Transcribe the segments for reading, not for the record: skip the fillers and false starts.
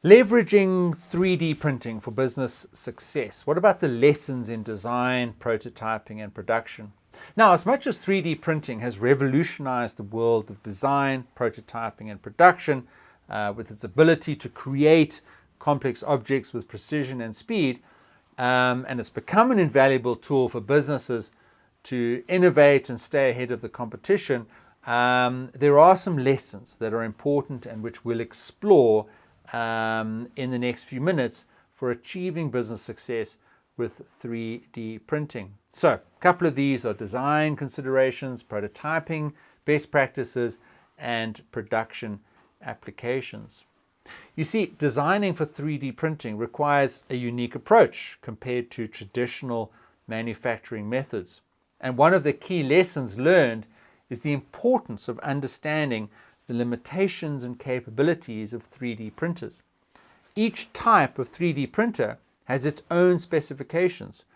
Leveraging 3D printing for business success. What about the lessons in design, prototyping, and production? Now, as much as 3D printing has revolutionized the world of design, prototyping, and production with its ability to create complex objects with precision and speed, and it's become an invaluable tool for businesses to innovate and stay ahead of the competition, there are some lessons that are important and which we'll explore in the next few minutes for achieving business success with 3D printing. So, a couple of these are design considerations, prototyping, best practices, and production applications. You see, designing for 3D printing requires a unique approach compared to traditional manufacturing methods. And one of the key lessons learned is the importance of understanding the limitations and capabilities of 3D printers. Each type of 3D printer has its own specifications,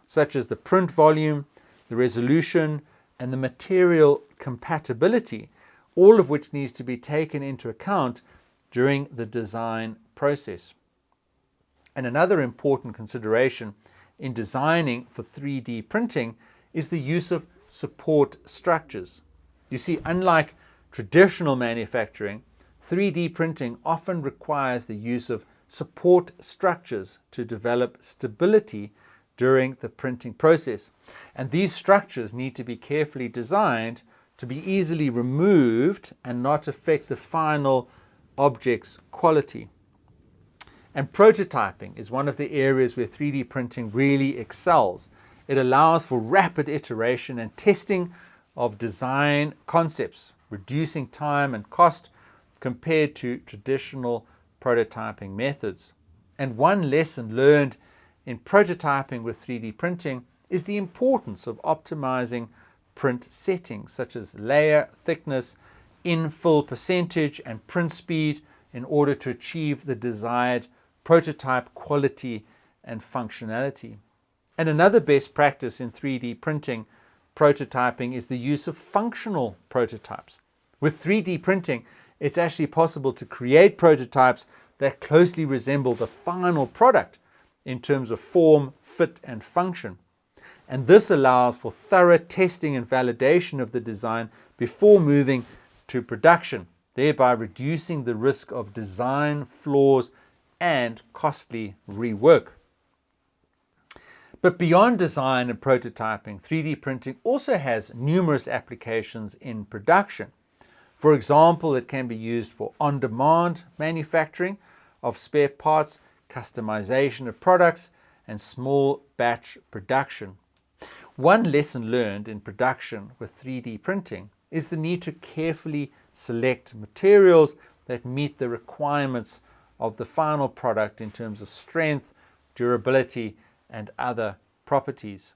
such as the print volume, the resolution, and the material compatibility, all of which needs to be taken into account during the design process. And another important consideration in designing for 3D printing is the use of support structures. You see, unlike traditional manufacturing, 3D printing often requires the use of support structures to develop stability during the printing process. And these structures need to be carefully designed to be easily removed and not affect the final object's quality. And prototyping is one of the areas where 3D printing really excels. It allows for rapid iteration and testing of design concepts, reducing time and cost compared to traditional prototyping methods. And one lesson learned in prototyping with 3D printing is the importance of optimizing print settings such as layer thickness, infill percentage, and print speed in order to achieve the desired prototype quality and functionality. And another best practice in 3D printing prototyping is the use of functional prototypes. With 3D printing, it's actually possible to create prototypes that closely resemble the final product in terms of form, fit, and function. And this allows for thorough testing and validation of the design before moving to production, thereby reducing the risk of design flaws and costly rework. But beyond design and prototyping, 3D printing also has numerous applications in production. For example, it can be used for on-demand manufacturing of spare parts, customization of products, and small batch production. One lesson learned in production with 3D printing is the need to carefully select materials that meet the requirements of the final product in terms of strength, durability, and other properties.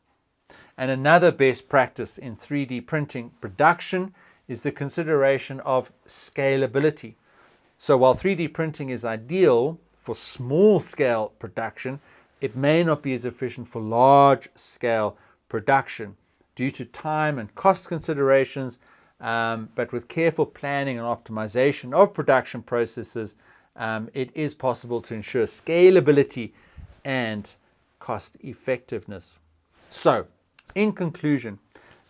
And another best practice in 3D printing production is the consideration of scalability. So while 3D printing is ideal for small scale production, it may not be as efficient for large scale production due to time and cost considerations, but with careful planning and optimization of production processes, it is possible to ensure scalability and cost effectiveness. So, in conclusion,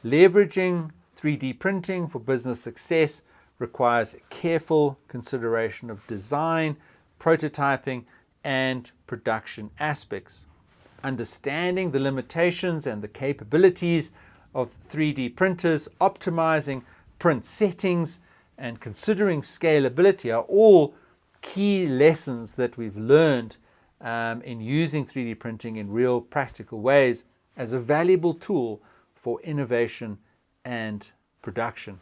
leveraging 3D printing for business success requires careful consideration of design, prototyping, and production aspects. Understanding the limitations and the capabilities of 3D printers, optimizing print settings, and considering scalability are all key lessons that we've learned in using 3D printing in real practical ways as a valuable tool for innovation and production.